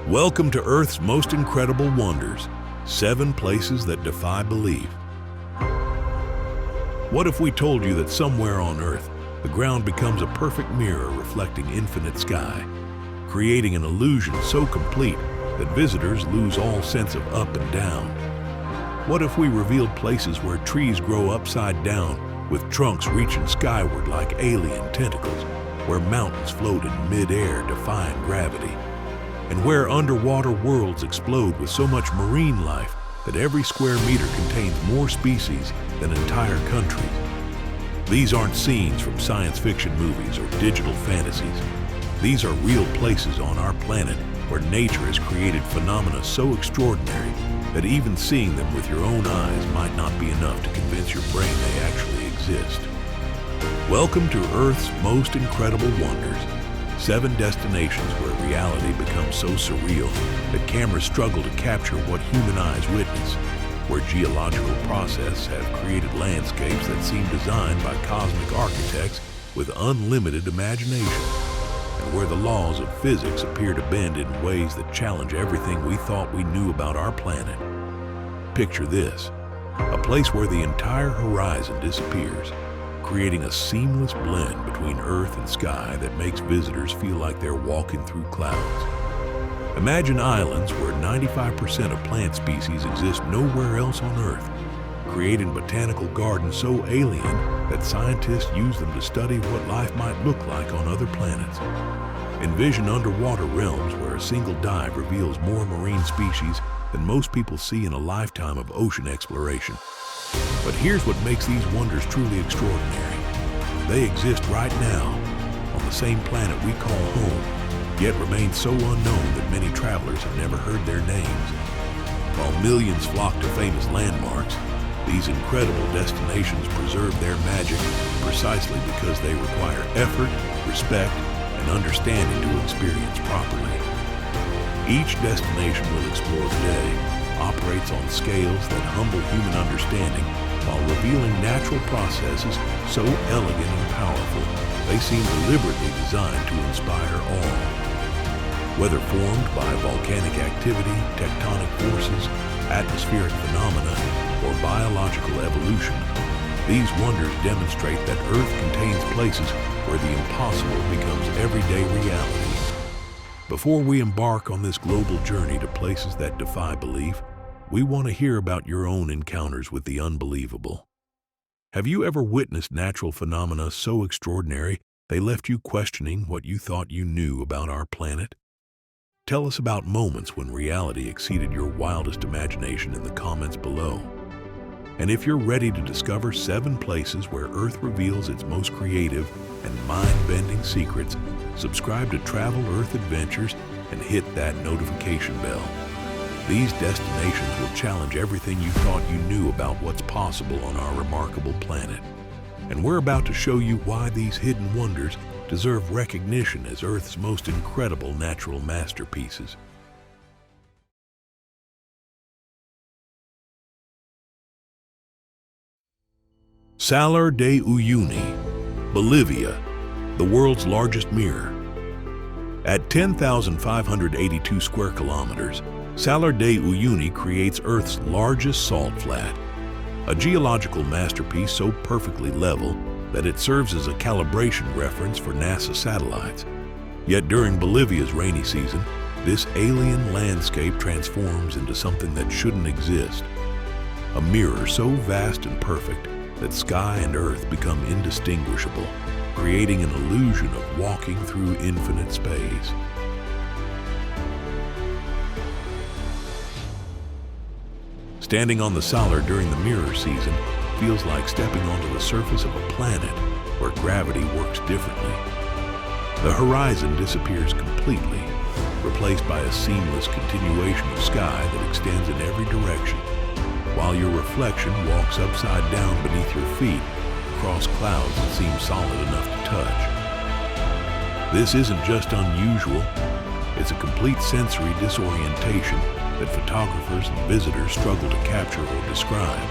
Welcome to Earth's most incredible wonders, 7 places that defy belief. What if we told you that somewhere on Earth, the ground becomes a perfect mirror reflecting infinite sky, creating an illusion so complete that visitors lose all sense of up and down? What if we revealed places where trees grow upside down with trunks reaching skyward like alien tentacles, where mountains float in mid-air defying gravity, and where underwater worlds explode with so much marine life that every square meter contains more species than entire countries? These aren't scenes from science fiction movies or digital fantasies. These are real places on our planet where nature has created phenomena so extraordinary that even seeing them with your own eyes might not be enough to convince your brain they actually exist. Welcome to Earth's most incredible wonders. 7 destinations where reality becomes so surreal that cameras struggle to capture what human eyes witness, where geological processes have created landscapes that seem designed by cosmic architects with unlimited imagination, and where the laws of physics appear to bend in ways that challenge everything we thought we knew about our planet. Picture this, a place where the entire horizon disappears, creating a seamless blend between earth and sky that makes visitors feel like they're walking through clouds. Imagine islands where 95% of plant species exist nowhere else on Earth, creating botanical gardens so alien that scientists use them to study what life might look like on other planets. Envision underwater realms where a single dive reveals more marine species than most people see in a lifetime of ocean exploration. But here's what makes these wonders truly extraordinary. They exist right now, on the same planet we call home, yet remain so unknown that many travelers have never heard their names. While millions flock to famous landmarks, these incredible destinations preserve their magic precisely because they require effort, respect, and understanding to experience properly. Each destination we'll explore today operates on scales that humble human understanding while revealing natural processes so elegant and powerful they seem deliberately designed to inspire awe. Whether formed by volcanic activity, tectonic forces, atmospheric phenomena, or biological evolution, these wonders demonstrate that Earth contains places where the impossible becomes everyday reality. Before we embark on this global journey to places that defy belief, we want to hear about your own encounters with the unbelievable. Have you ever witnessed natural phenomena so extraordinary they left you questioning what you thought you knew about our planet? Tell us about moments when reality exceeded your wildest imagination in the comments below. And if you're ready to discover 7 places where Earth reveals its most creative and mind-bending secrets, subscribe to Travel Earth Adventures and hit that notification bell. These destinations will challenge everything you thought you knew about what's possible on our remarkable planet. And we're about to show you why these hidden wonders deserve recognition as Earth's most incredible natural masterpieces. Salar de Uyuni, Bolivia, the world's largest mirror. At 10,582 square kilometers, Salar de Uyuni creates Earth's largest salt flat, a geological masterpiece so perfectly level that it serves as a calibration reference for NASA satellites. Yet during Bolivia's rainy season, this alien landscape transforms into something that shouldn't exist. A mirror so vast and perfect that sky and earth become indistinguishable, creating an illusion of walking through infinite space. Standing on the Salar during the mirror season feels like stepping onto the surface of a planet where gravity works differently. The horizon disappears completely, replaced by a seamless continuation of sky that extends in every direction, while your reflection walks upside down beneath your feet across clouds that seem solid enough to touch. This isn't just unusual, it's a complete sensory disorientation that photographers and visitors struggle to capture or describe.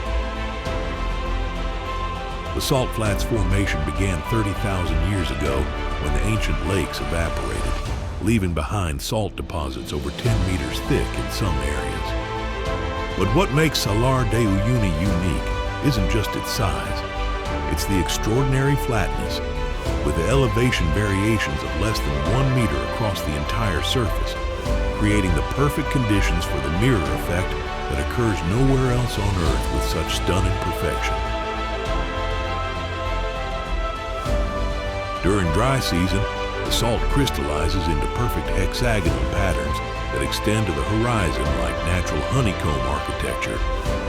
The Salt Flats Formation began 30,000 years ago when the ancient lakes evaporated, leaving behind salt deposits over 10 meters thick in some areas. But what makes Salar de Uyuni unique isn't just its size. It's the extraordinary flatness, with elevation variations of less than 1 meter across the entire surface, creating the perfect conditions for the mirror effect that occurs nowhere else on Earth with such stunning perfection. During dry season, the salt crystallizes into perfect hexagonal patterns that extend to the horizon like natural honeycomb architecture,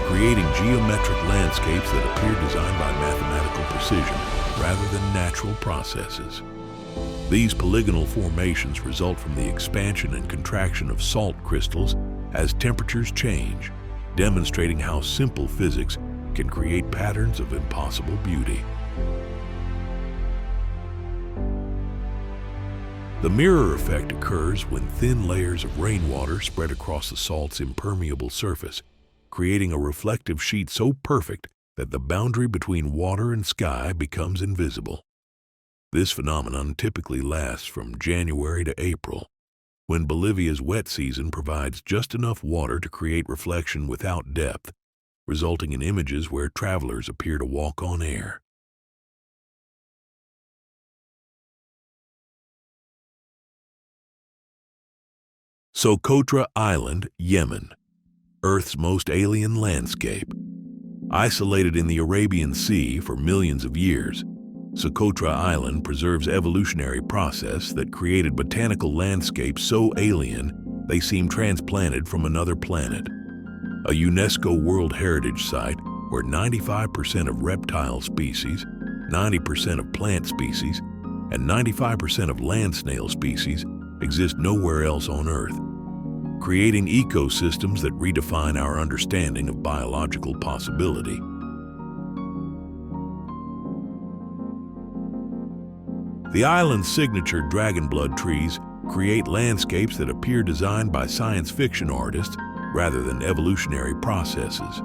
creating geometric landscapes that appear designed by mathematical precision rather than natural processes. These polygonal formations result from the expansion and contraction of salt crystals as temperatures change, demonstrating how simple physics can create patterns of impossible beauty. The mirror effect occurs when thin layers of rainwater spread across the salt's impermeable surface, creating a reflective sheet so perfect that the boundary between water and sky becomes invisible. This phenomenon typically lasts from January to April, when Bolivia's wet season provides just enough water to create reflection without depth, resulting in images where travelers appear to walk on air. Socotra Island, Yemen, Earth's most alien landscape. Isolated in the Arabian Sea for millions of years, Socotra Island preserves evolutionary process that created botanical landscapes so alien they seem transplanted from another planet. A UNESCO World Heritage Site where 95% of reptile species, 90% of plant species, and 95% of land snail species exist nowhere else on Earth, creating ecosystems that redefine our understanding of biological possibility. The island's signature dragonblood trees create landscapes that appear designed by science fiction artists rather than evolutionary processes.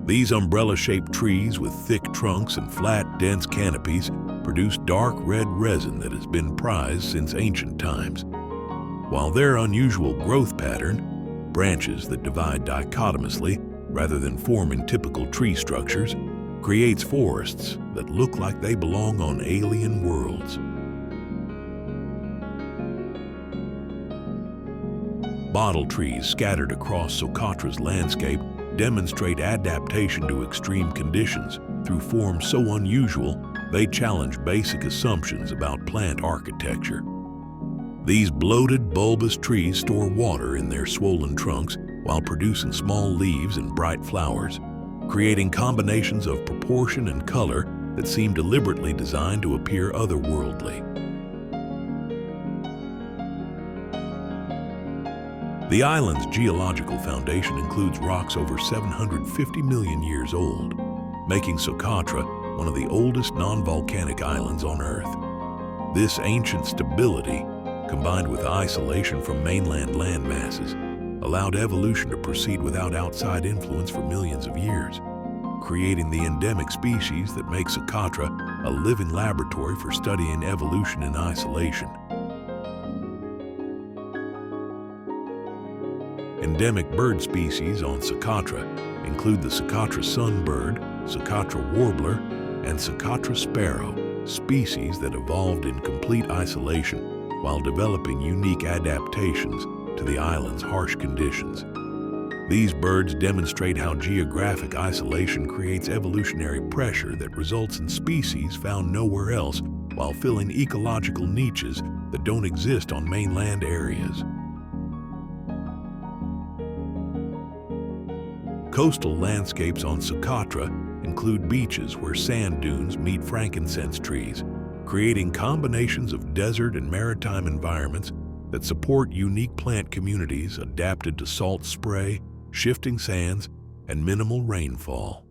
These umbrella-shaped trees with thick trunks and flat, dense canopies produce dark red resin that has been prized since ancient times. While their unusual growth pattern, branches that divide dichotomously rather than forming typical tree structures, creates forests that look like they belong on alien worlds. Bottle trees scattered across Socotra's landscape demonstrate adaptation to extreme conditions through forms so unusual they challenge basic assumptions about plant architecture. These bloated, bulbous trees store water in their swollen trunks while producing small leaves and bright flowers, creating combinations of proportion and color that seem deliberately designed to appear otherworldly. The island's geological foundation includes rocks over 750 million years old, making Socotra one of the oldest non-volcanic islands on Earth. This ancient stability, combined with isolation from mainland land masses, allowed evolution to proceed without outside influence for millions of years, creating the endemic species that make Socotra a living laboratory for studying evolution in isolation. Endemic bird species on Socotra include the Socotra sunbird, Socotra warbler, and Socotra sparrow, species that evolved in complete isolation while developing unique adaptations to the island's harsh conditions. These birds demonstrate how geographic isolation creates evolutionary pressure that results in species found nowhere else while filling ecological niches that don't exist on mainland areas. Coastal landscapes on Socotra include beaches where sand dunes meet frankincense trees, creating combinations of desert and maritime environments that support unique plant communities adapted to salt spray, shifting sands, and minimal rainfall.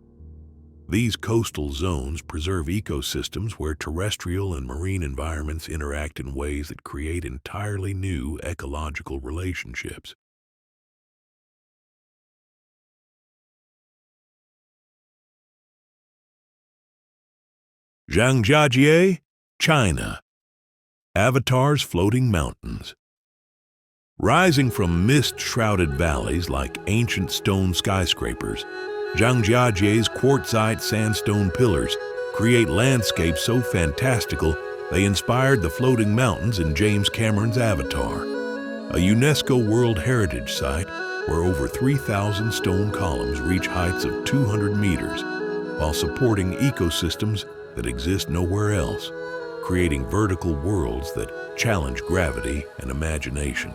These coastal zones preserve ecosystems where terrestrial and marine environments interact in ways that create entirely new ecological relationships. Zhangjiajie, China. Avatar's floating mountains. Rising from mist-shrouded valleys like ancient stone skyscrapers, Zhangjiajie's quartzite sandstone pillars create landscapes so fantastical they inspired the floating mountains in James Cameron's Avatar, a UNESCO World Heritage Site where over 3,000 stone columns reach heights of 200 meters while supporting ecosystems that exist nowhere else, creating vertical worlds that challenge gravity and imagination.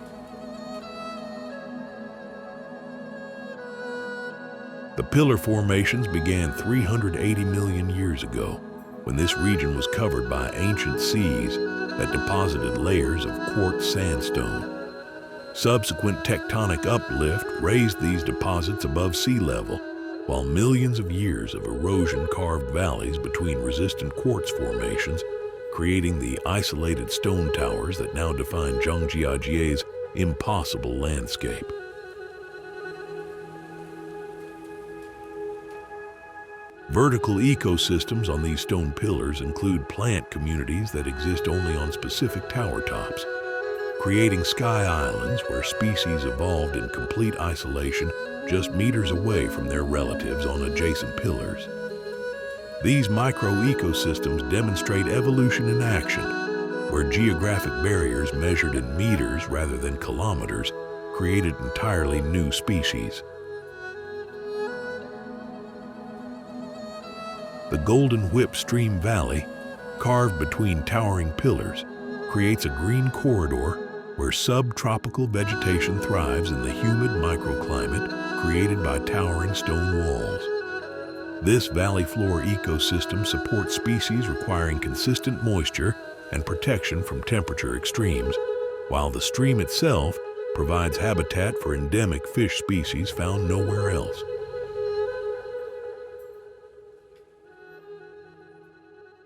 The pillar formations began 380 million years ago, when this region was covered by ancient seas that deposited layers of quartz sandstone. Subsequent tectonic uplift raised these deposits above sea level, while millions of years of erosion carved valleys between resistant quartz formations, creating the isolated stone towers that now define Zhangjiajie's impossible landscape. Vertical ecosystems on these stone pillars include plant communities that exist only on specific tower tops, creating sky islands where species evolved in complete isolation just meters away from their relatives on adjacent pillars. These micro-ecosystems demonstrate evolution in action, where geographic barriers measured in meters rather than kilometers created entirely new species. The Golden Whip Stream Valley, carved between towering pillars, creates a green corridor where subtropical vegetation thrives in the humid microclimate created by towering stone walls. This valley floor ecosystem supports species requiring consistent moisture and protection from temperature extremes, while the stream itself provides habitat for endemic fish species found nowhere else.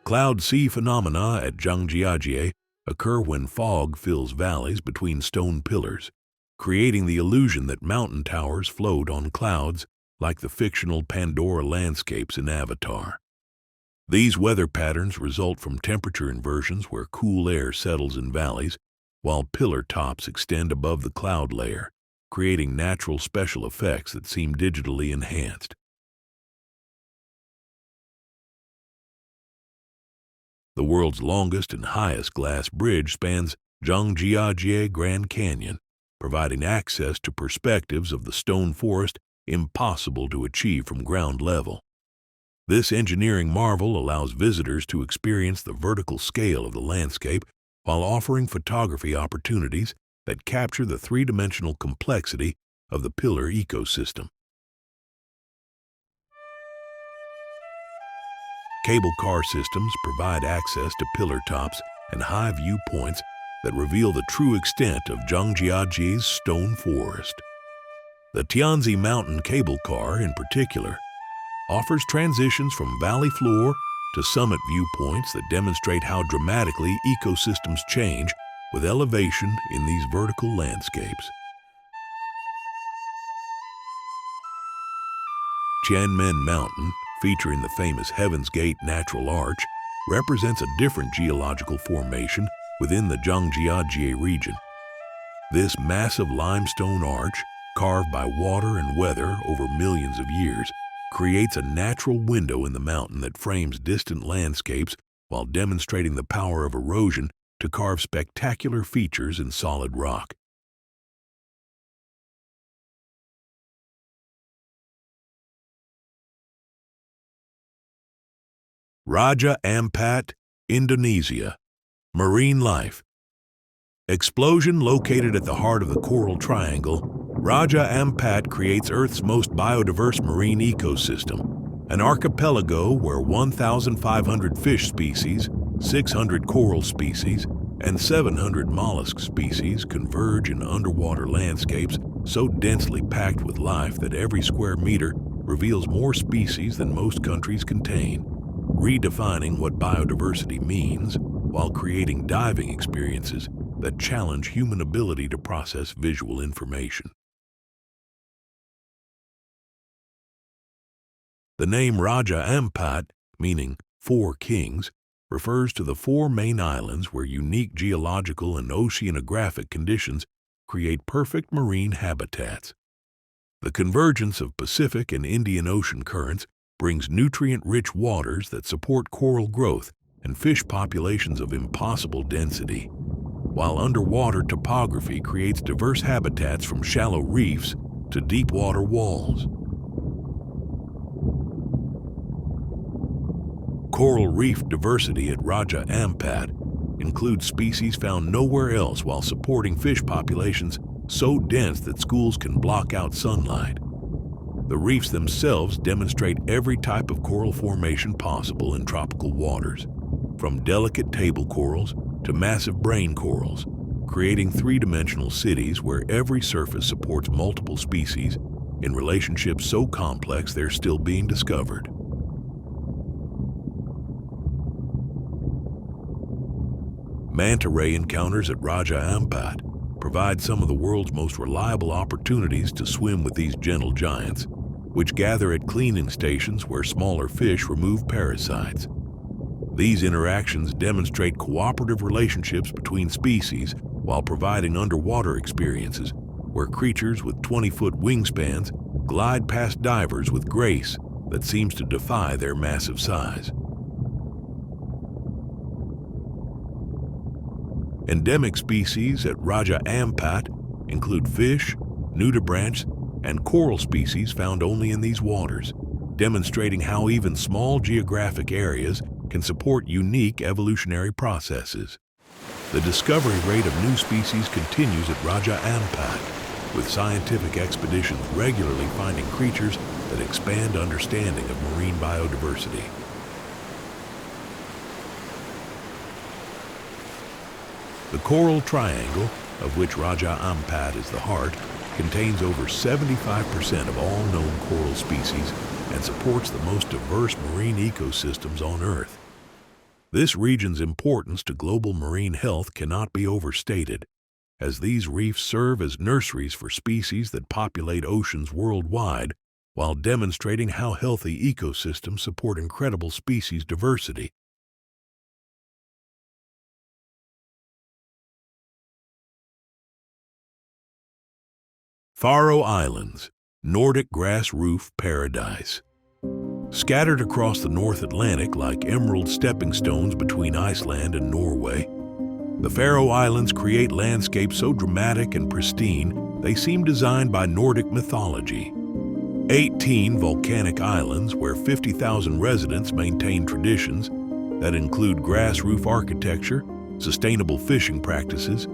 Cloud sea phenomena at Zhangjiajie occur when fog fills valleys between stone pillars, creating the illusion that mountain towers float on clouds like the fictional Pandora landscapes in Avatar. These weather patterns result from temperature inversions where cool air settles in valleys, while pillar tops extend above the cloud layer, creating natural special effects that seem digitally enhanced. The world's longest and highest glass bridge spans Zhangjiajie Grand Canyon, providing access to perspectives of the stone forest impossible to achieve from ground level. This engineering marvel allows visitors to experience the vertical scale of the landscape while offering photography opportunities that capture the three-dimensional complexity of the pillar ecosystem. Cable car systems provide access to pillar tops and high viewpoints that reveal the true extent of Zhangjiajie's stone forest. The Tianzi Mountain Cable Car, in particular, offers transitions from valley floor to summit viewpoints that demonstrate how dramatically ecosystems change with elevation in these vertical landscapes. Tianmen Mountain, featuring the famous Heaven's Gate Natural Arch, represents a different geological formation within the Zhangjiajie region. This massive limestone arch, carved by water and weather over millions of years, creates a natural window in the mountain that frames distant landscapes while demonstrating the power of erosion to carve spectacular features in solid rock. Raja Ampat, Indonesia. Marine life. Explosion located at the heart of the Coral Triangle, Raja Ampat creates Earth's most biodiverse marine ecosystem, an archipelago where 1,500 fish species, 600 coral species, and 700 mollusk species converge in underwater landscapes so densely packed with life that every square meter reveals more species than most countries contain, redefining what biodiversity means while creating diving experiences that challenge human ability to process visual information. The name Raja Ampat, meaning four kings, refers to the four main islands where unique geological and oceanographic conditions create perfect marine habitats. The convergence of Pacific and Indian Ocean currents brings nutrient-rich waters that support coral growth and fish populations of impossible density, while underwater topography creates diverse habitats from shallow reefs to deep water walls. Coral reef diversity at Raja Ampat includes species found nowhere else while supporting fish populations so dense that schools can block out sunlight. The reefs themselves demonstrate every type of coral formation possible in tropical waters, from delicate table corals to massive brain corals, creating three-dimensional cities where every surface supports multiple species in relationships so complex they're still being discovered. Manta ray encounters at Raja Ampat provide some of the world's most reliable opportunities to swim with these gentle giants, which gather at cleaning stations where smaller fish remove parasites. These interactions demonstrate cooperative relationships between species while providing underwater experiences where creatures with 20-foot wingspans glide past divers with grace that seems to defy their massive size. Endemic species at Raja Ampat include fish, nudibranchs, and coral species found only in these waters, demonstrating how even small geographic areas can support unique evolutionary processes. The discovery rate of new species continues at Raja Ampat, with scientific expeditions regularly finding creatures that expand understanding of marine biodiversity. The Coral Triangle, of which Raja Ampat is the heart, contains over 75% of all known coral species and supports the most diverse marine ecosystems on Earth. This region's importance to global marine health cannot be overstated, as these reefs serve as nurseries for species that populate oceans worldwide while demonstrating how healthy ecosystems support incredible species diversity. Faroe Islands, Nordic grass roof paradise. Scattered across the North Atlantic like emerald stepping stones between Iceland and Norway, the Faroe Islands create landscapes so dramatic and pristine they seem designed by Nordic mythology. 18 volcanic islands where 50,000 residents maintain traditions that include grass roof architecture, sustainable fishing practices,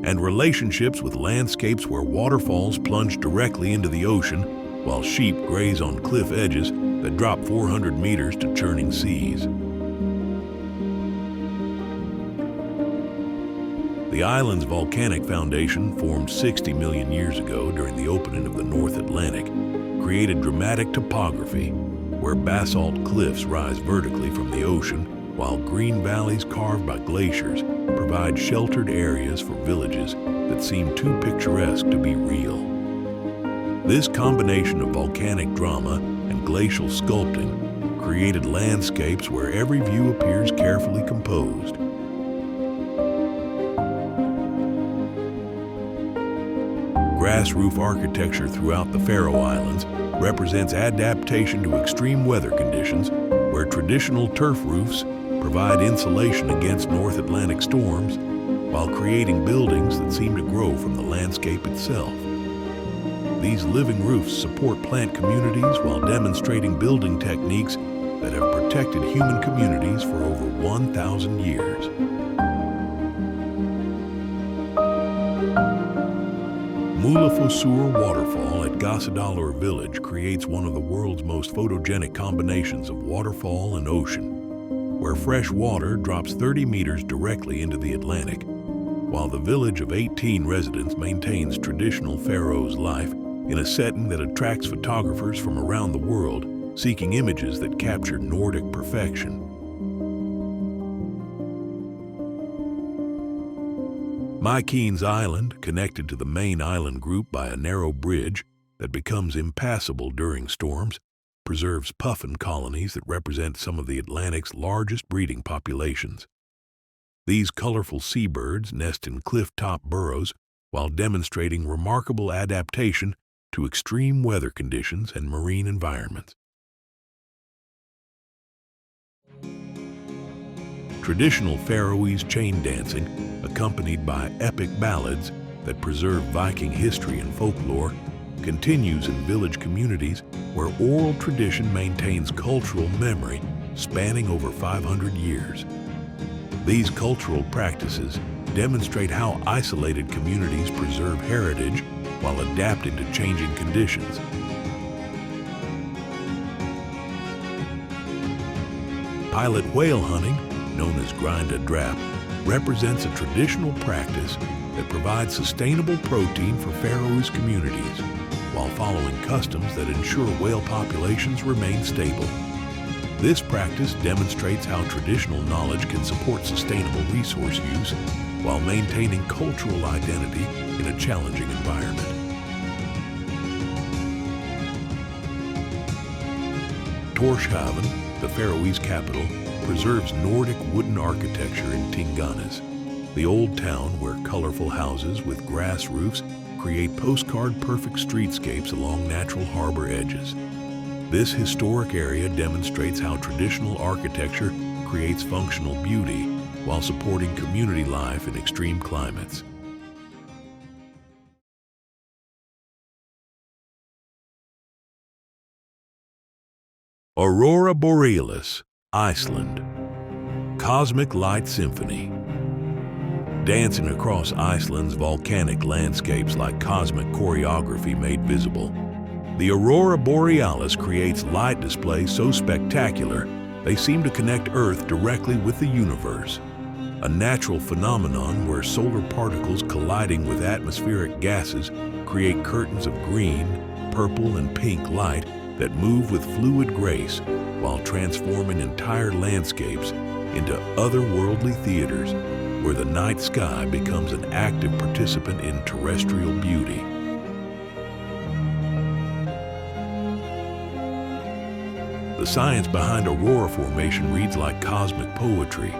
and relationships with landscapes where waterfalls plunge directly into the ocean while sheep graze on cliff edges that drop 400 meters to churning seas. The island's volcanic foundation, formed 60 million years ago during the opening of the North Atlantic, created dramatic topography where basalt cliffs rise vertically from the ocean while green valleys carved by glaciers provide sheltered areas for villages that seem too picturesque to be real. This combination of volcanic drama and glacial sculpting created landscapes where every view appears carefully composed. Grass roof architecture throughout the Faroe Islands represents adaptation to extreme weather conditions, where traditional turf roofs provide insulation against North Atlantic storms while creating buildings that seem to grow from the landscape itself. These living roofs support plant communities while demonstrating building techniques that have protected human communities for over 1,000 years. Mulafosur waterfall at Gassadalur village creates one of the world's most photogenic combinations of waterfall and ocean, where fresh water drops 30 meters directly into the Atlantic, while the village of 18 residents maintains traditional Faroese life in a setting that attracts photographers from around the world seeking images that capture Nordic perfection. Mykenes Island, connected to the main island group by a narrow bridge that becomes impassable during storms, preserves puffin colonies that represent some of the Atlantic's largest breeding populations. These colorful seabirds nest in cliff-top burrows while demonstrating remarkable adaptation to extreme weather conditions and marine environments. Traditional Faroese chain dancing, accompanied by epic ballads that preserve Viking history and folklore, continues in village communities where oral tradition maintains cultural memory spanning over 500 years. These cultural practices demonstrate how isolated communities preserve heritage while adapting to changing conditions. Pilot whale hunting, known as grind-a-drap, represents a traditional practice that provides sustainable protein for Faroese communities while following customs that ensure whale populations remain stable. This practice demonstrates how traditional knowledge can support sustainable resource use while maintaining cultural identity in a challenging environment. Tórshavn, the Faroese capital, preserves Nordic wooden architecture in Tinganes, the old town where colorful houses with grass roofs create postcard-perfect streetscapes along natural harbor edges. This historic area demonstrates how traditional architecture creates functional beauty while supporting community life in extreme climates. Aurora Borealis, Iceland. Cosmic Light Symphony. Dancing across Iceland's volcanic landscapes like cosmic choreography made visible, the Aurora Borealis creates light displays so spectacular they seem to connect Earth directly with the universe, a natural phenomenon where solar particles colliding with atmospheric gases create curtains of green, purple, and pink light that move with fluid grace while transforming entire landscapes into otherworldly theaters where the night sky becomes an active participant in terrestrial beauty. The science behind aurora formation reads like cosmic poetry.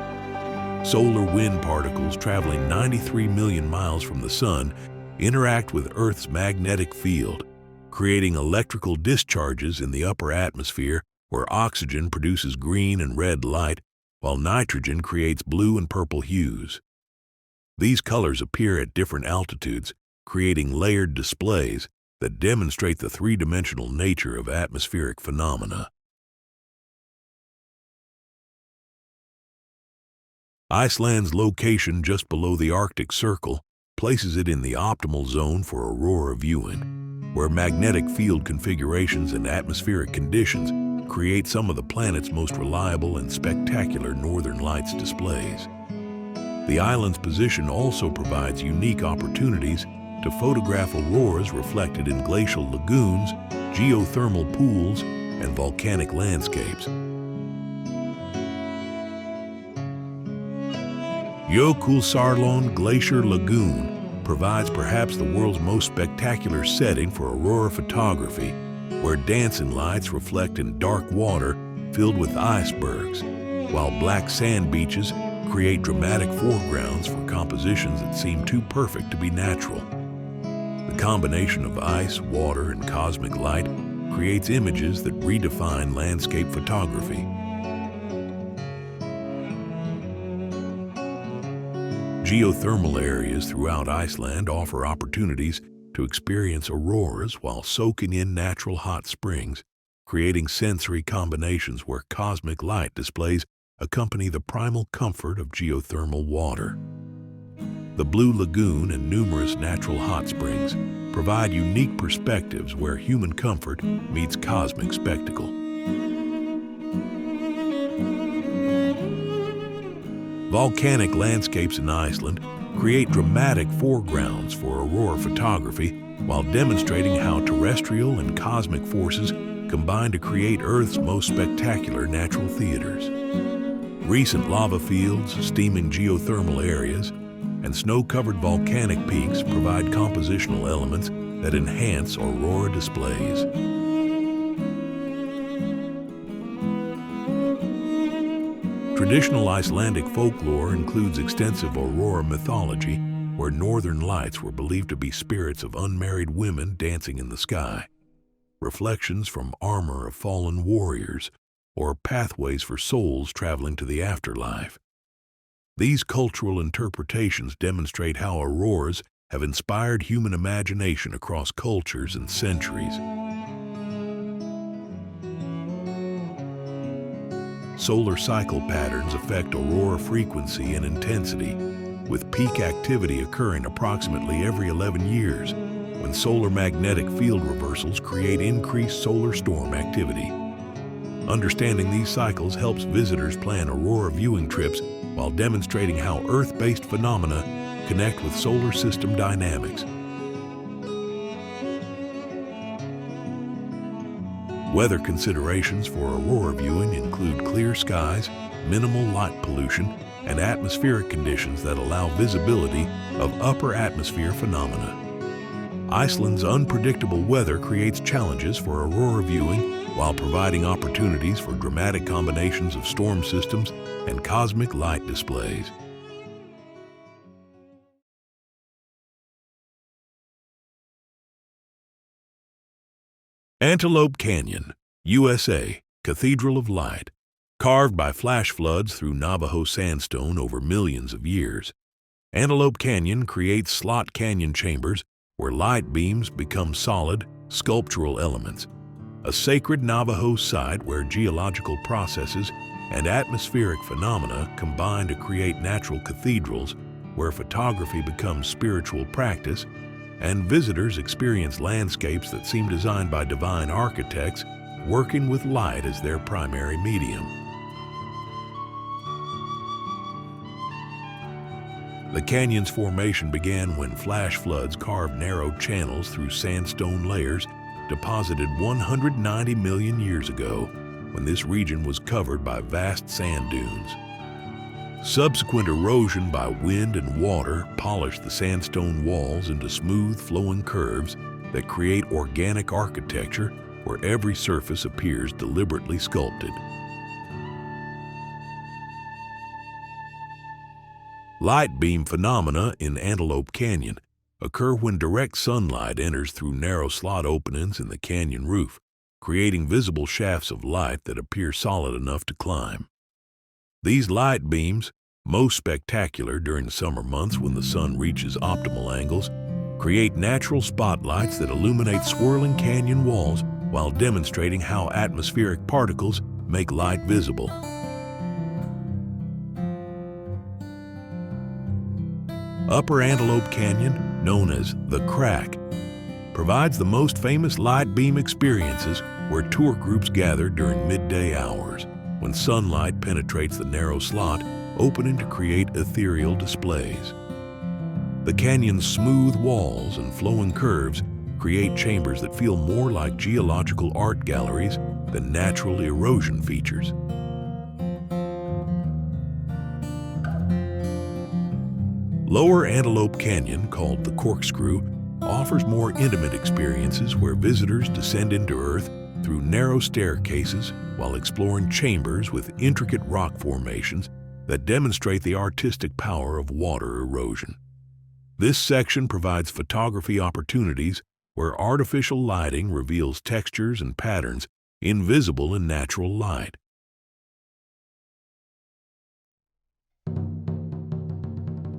Solar wind particles traveling 93 million miles from the sun interact with Earth's magnetic field, creating electrical discharges in the upper atmosphere where oxygen produces green and red light, while nitrogen creates blue and purple hues. These colors appear at different altitudes, creating layered displays that demonstrate the three-dimensional nature of atmospheric phenomena. Iceland's location just below the Arctic Circle places it in the optimal zone for aurora viewing, where magnetic field configurations and atmospheric conditions create some of the planet's most reliable and spectacular northern lights displays. The island's position also provides unique opportunities to photograph auroras reflected in glacial lagoons, geothermal pools, and volcanic landscapes. Jökulsárlón Glacier Lagoon provides perhaps the world's most spectacular setting for aurora photography, where dancing lights reflect in dark water filled with icebergs, while black sand beaches create dramatic foregrounds for compositions that seem too perfect to be natural. The combination of ice, water, and cosmic light creates images that redefine landscape photography. Geothermal areas throughout Iceland offer opportunities to experience auroras while soaking in natural hot springs, creating sensory combinations where cosmic light displays accompany the primal comfort of geothermal water. The Blue Lagoon and numerous natural hot springs provide unique perspectives where human comfort meets cosmic spectacle. Volcanic landscapes in Iceland create dramatic foregrounds for aurora photography while demonstrating how terrestrial and cosmic forces combine to create Earth's most spectacular natural theaters. Recent lava fields, steaming geothermal areas, and snow-covered volcanic peaks provide compositional elements that enhance aurora displays. Traditional Icelandic folklore includes extensive aurora mythology, where northern lights were believed to be spirits of unmarried women dancing in the sky, reflections from armor of fallen warriors, or pathways for souls traveling to the afterlife. These cultural interpretations demonstrate how auroras have inspired human imagination across cultures and centuries. Solar cycle patterns affect aurora frequency and intensity, with peak activity occurring approximately every 11 years, when solar magnetic field reversals create increased solar storm activity. Understanding these cycles helps visitors plan aurora viewing trips while demonstrating how Earth-based phenomena connect with solar system dynamics. Weather considerations for aurora viewing include clear skies, minimal light pollution, and atmospheric conditions that allow visibility of upper atmosphere phenomena. Iceland's unpredictable weather creates challenges for aurora viewing while providing opportunities for dramatic combinations of storm systems and cosmic light displays. Antelope Canyon, USA, Cathedral of Light. Carved by flash floods through Navajo sandstone over millions of years, Antelope Canyon creates slot canyon chambers where light beams become solid, sculptural elements. A sacred Navajo site where geological processes and atmospheric phenomena combine to create natural cathedrals where photography becomes spiritual practice, and visitors experience landscapes that seem designed by divine architects working with light as their primary medium. The canyon's formation began when flash floods carved narrow channels through sandstone layers deposited 190 million years ago, when this region was covered by vast sand dunes. Subsequent erosion by wind and water polished the sandstone walls into smooth, flowing curves that create organic architecture where every surface appears deliberately sculpted. Light beam phenomena in Antelope Canyon occur when direct sunlight enters through narrow slot openings in the canyon roof, creating visible shafts of light that appear solid enough to climb. These light beams, most spectacular during the summer months when the sun reaches optimal angles, create natural spotlights that illuminate swirling canyon walls while demonstrating how atmospheric particles make light visible. Upper Antelope Canyon, known as the Crack, provides the most famous light beam experiences where tour groups gather during midday hours, when sunlight penetrates the narrow slot, opening to create ethereal displays. The canyon's smooth walls and flowing curves create chambers that feel more like geological art galleries than natural erosion features. Lower Antelope Canyon, called the Corkscrew, offers more intimate experiences where visitors descend into Earth through narrow staircases while exploring chambers with intricate rock formations that demonstrate the artistic power of water erosion. This section provides photography opportunities where artificial lighting reveals textures and patterns invisible in natural light.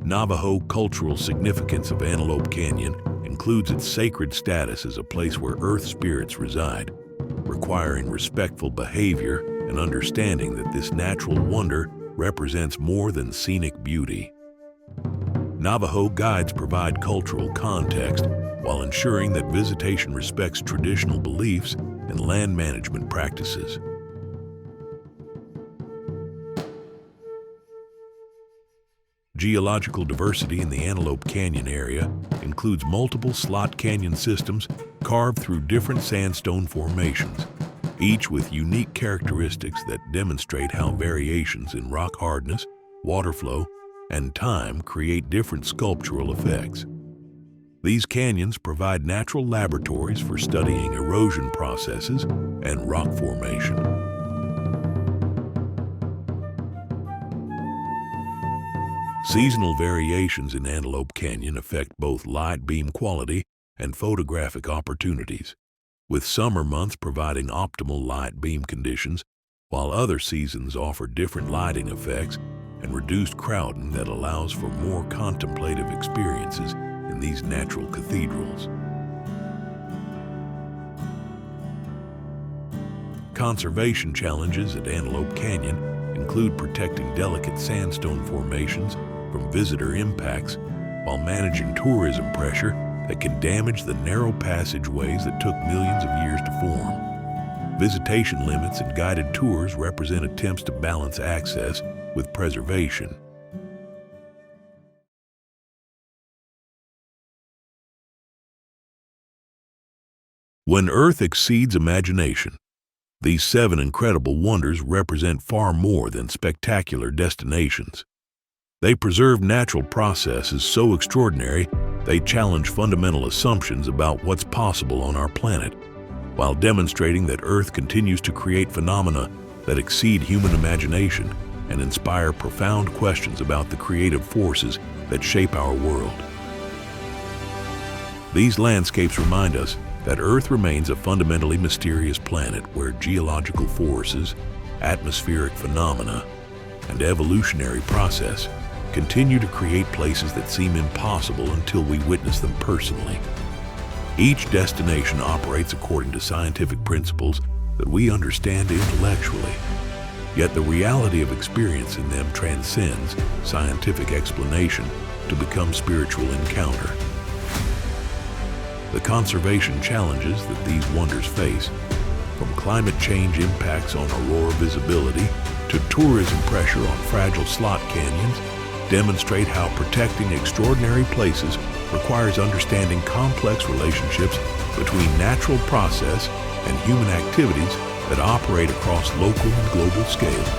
Navajo cultural significance of Antelope Canyon includes its sacred status as a place where earth spirits reside, requiring respectful behavior and understanding that this natural wonder represents more than scenic beauty. Navajo guides provide cultural context while ensuring that visitation respects traditional beliefs and land management practices. Geological diversity in the Antelope Canyon area includes multiple slot canyon systems carved through different sandstone formations, each with unique characteristics that demonstrate how variations in rock hardness, water flow, and time create different sculptural effects. These canyons provide natural laboratories for studying erosion processes and rock formation. Seasonal variations in Antelope Canyon affect both light beam quality and photographic opportunities, with summer months providing optimal light beam conditions, while other seasons offer different lighting effects and reduced crowding that allows for more contemplative experiences in these natural cathedrals. Conservation challenges at Antelope Canyon include protecting delicate sandstone formations from visitor impacts while managing tourism pressure that can damage the narrow passageways that took millions of years to form. Visitation limits and guided tours represent attempts to balance access with preservation. When Earth exceeds imagination, these 7 incredible wonders represent far more than spectacular destinations. They preserve natural processes so extraordinary they challenge fundamental assumptions about what's possible on our planet, while demonstrating that Earth continues to create phenomena that exceed human imagination and inspire profound questions about the creative forces that shape our world. These landscapes remind us that Earth remains a fundamentally mysterious planet where geological forces, atmospheric phenomena, and evolutionary process continue to create places that seem impossible until we witness them personally. Each destination operates according to scientific principles that we understand intellectually, yet the reality of experiencing them transcends scientific explanation to become spiritual encounter. The conservation challenges that these wonders face, from climate change impacts on aurora visibility to tourism pressure on fragile slot canyons, demonstrate how protecting extraordinary places requires understanding complex relationships between natural process and human activities that operate across local and global scales.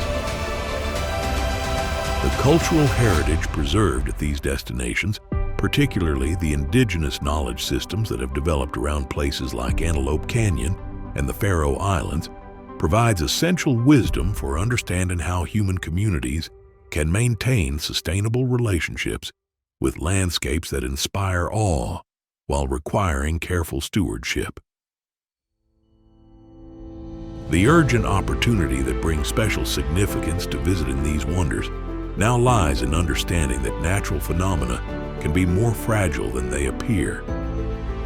The cultural heritage preserved at these destinations, particularly the indigenous knowledge systems that have developed around places like Antelope Canyon and the Faroe Islands, provides essential wisdom for understanding how human communities can maintain sustainable relationships with landscapes that inspire awe while requiring careful stewardship. The urgent opportunity that brings special significance to visiting these wonders now lies in understanding that natural phenomena can be more fragile than they appear,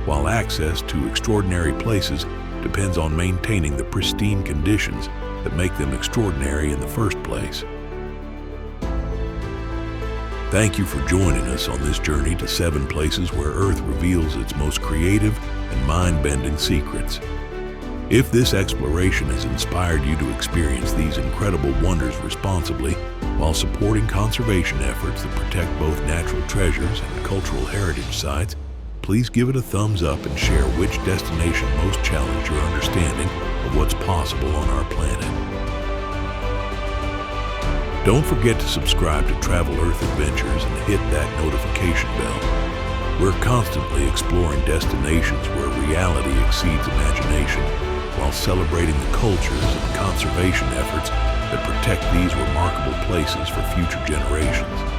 while access to extraordinary places depends on maintaining the pristine conditions that make them extraordinary in the first place. Thank you for joining us on this journey to 7 places where Earth reveals its most creative and mind-bending secrets. If this exploration has inspired you to experience these incredible wonders responsibly while supporting conservation efforts that protect both natural treasures and cultural heritage sites, please give it a thumbs up and share which destination most challenged your understanding of what's possible on our planet. Don't forget to subscribe to Travel Earth Adventures and hit that notification bell. We're constantly exploring destinations where reality exceeds imagination, while celebrating the cultures and conservation efforts that protect these remarkable places for future generations.